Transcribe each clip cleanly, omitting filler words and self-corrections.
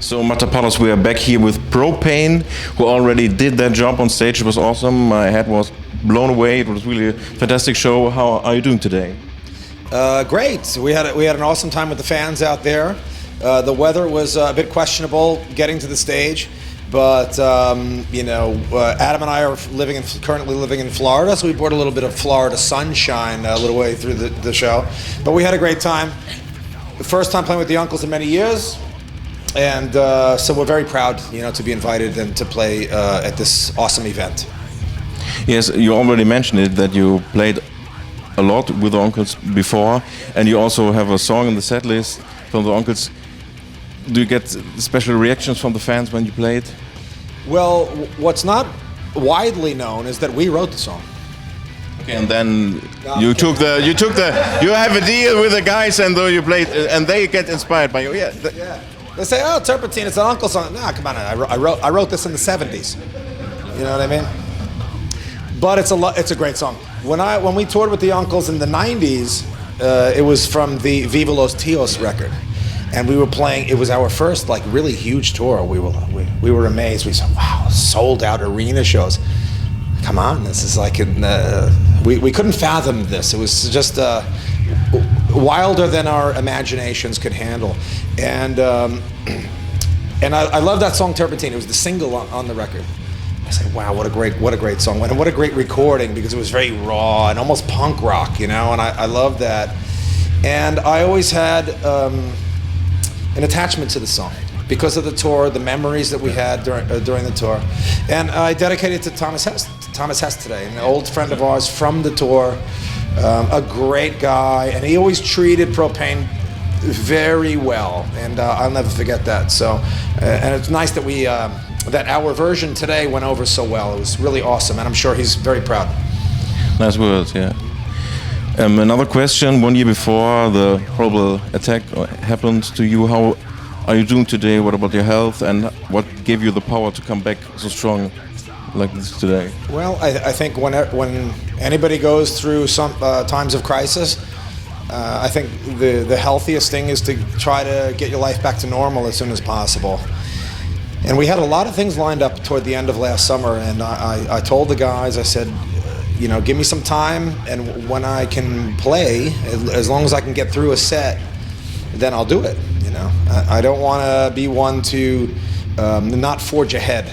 So Matapaloz, we are back here with Pain, who already did that job on stage. It was awesome. My head was blown away. It was really a fantastic show. How are you doing today? Great. We had an awesome time with the fans out there. The weather was a bit questionable getting to the stage, but Adam and I are currently living in Florida, so we brought a little bit of Florida sunshine a little way through the show. But we had a great time. The first time playing with the Uncles in many years. And so we're very proud, to be invited and to play at this awesome event. Yes, you already mentioned it, that you played a lot with the Uncles before, and you also have a song in the set list from the Uncles. Do you get special reactions from the fans when you play it? Well, what's not widely known is that we wrote the song. Okay, and then you have a deal with the guys, and though you played, and they get inspired by you. Yeah. They say, "Oh, Turpentine, it's an Uncle song." Nah, come on, I wrote this in the '70s. You know what I mean? But it's a great song. When we toured with the Uncles in the '90s, it was from the Viva Los Tios record, and we were playing. It was our first really huge tour. We were amazed. We said, "Wow, sold out arena shows. Come on, this is we couldn't fathom this. It was just wilder than our imaginations could handle." And I love that song Turpentine. It was the single on the record. I said, "Wow, what a great song, and what a great recording, because it was very raw and almost punk rock, And I love that. And I always had an attachment to the song because of the tour, the memories that we had during the tour. And I dedicated it to Thomas Hess today, an old friend of ours from the tour, a great guy, and he always treated Pain very well, and I'll never forget that. So, and it's nice that that our version today went over so well. It was really awesome, and I'm sure he's very proud. Nice words, yeah. Another question: 1 year before the horrible attack happened to you, how are you doing today? What about your health, and what gave you the power to come back so strong like this today? Well, I think when anybody goes through some times of crisis, I think the healthiest thing is to try to get your life back to normal as soon as possible. And we had a lot of things lined up toward the end of last summer, and I told the guys, I said, give me some time, and when I can play, as long as I can get through a set, then I'll do it. I don't want to be one to not forge ahead.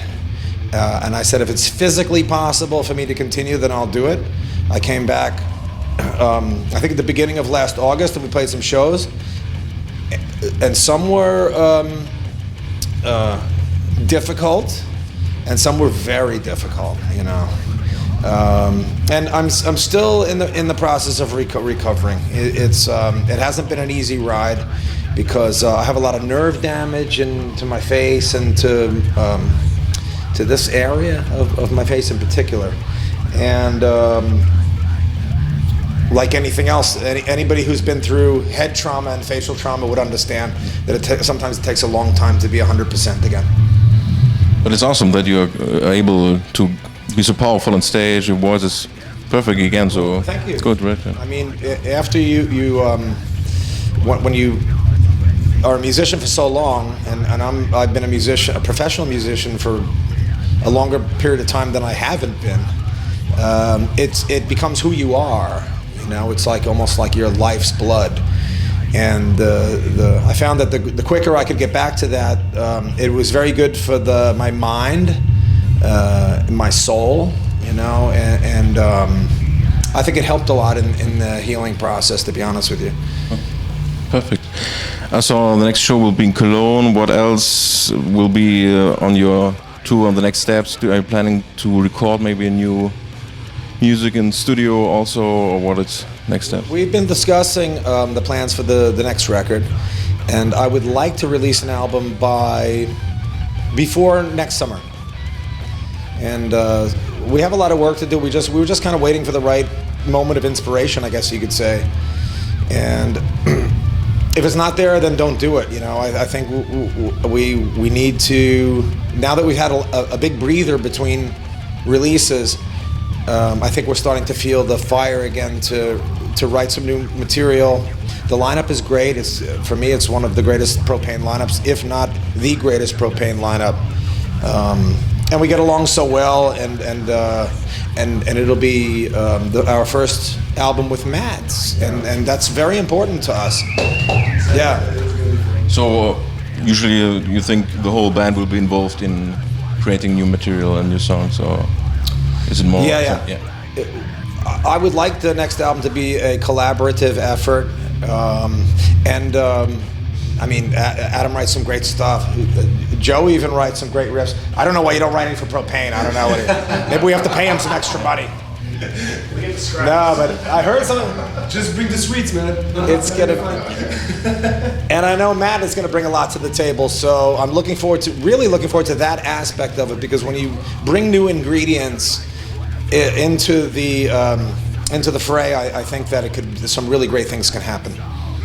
And I said, if it's physically possible for me to continue, then I'll do it. I came back, I think at the beginning of last August, and we played some shows. And some were difficult, and some were very difficult, And I'm still in the process of recovering. It hasn't been an easy ride, because I have a lot of nerve damage to my face and to this area of my face in particular. And like anything else, anybody who's been through head trauma and facial trauma would understand that sometimes it takes a long time to be 100% again. But it's awesome that you're able to be so powerful on stage. Your voice is perfect again. So thank you. Good, right? I mean, after when you are a musician for so long, and I've been a professional musician for a longer period of time than I haven't been. It becomes who you are. It's almost like your life's blood. And I found that the quicker I could get back to that, it was very good for my mind, my soul, and I think it helped a lot in the healing process, to be honest with you. Perfect. So the next show will be in Cologne. What else will be on your tour, on the next steps? Are you planning to record maybe a new music in studio also, or what is next step? We've been discussing the plans for the next record, and I would like to release an album before next summer. And we have a lot of work to do. We were just kind of waiting for the right moment of inspiration, I guess you could say. And if it's not there, then don't do it. I think we need to, now that we've had a big breather between releases, I think we're starting to feel the fire again to write some new material The lineup is great. It's for me, it's one of the greatest Propane lineups, if not the greatest Propane lineup. And we get along so well, and it'll be our first album with Mads, and that's very important to us. Yeah. So usually you think the whole band will be involved in creating new material and new songs, or is it more? Yeah. I would like the next album to be a collaborative effort, I mean, Adam writes some great stuff. Joe even writes some great riffs. I don't know why you don't write any for Propane. I don't know. Maybe we have to pay him some extra money. No, but I heard something. Just bring the sweets, man. It's gonna, and I know Matt is gonna bring a lot to the table. So I'm really looking forward to that aspect of it, because when you bring new ingredients into the fray, I think that some really great things can happen.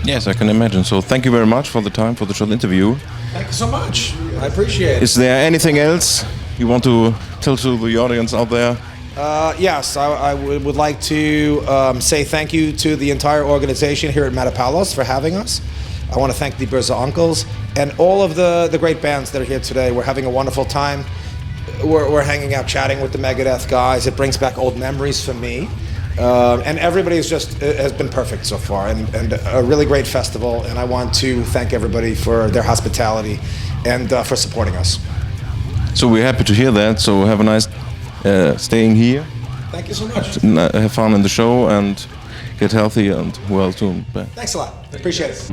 Yes, I can imagine. So thank you very much for the time, for the short interview. Thank you so much. I appreciate it. Is there anything else you want to tell to the audience out there? Yes, I would like to say thank you to the entire organization here at Matapaloz for having us. I want to thank the Berza Uncles and all of the great bands that are here today. We're having a wonderful time. We're hanging out, chatting with the Megadeth guys. It brings back old memories for me. And everybody has been perfect so far, and a really great festival. And I want to thank everybody for their hospitality and for supporting us. So we're happy to hear that. So have a nice staying here. Thank you so much. Have fun in the show and get healthy and well soon. Thanks a lot. Appreciate it.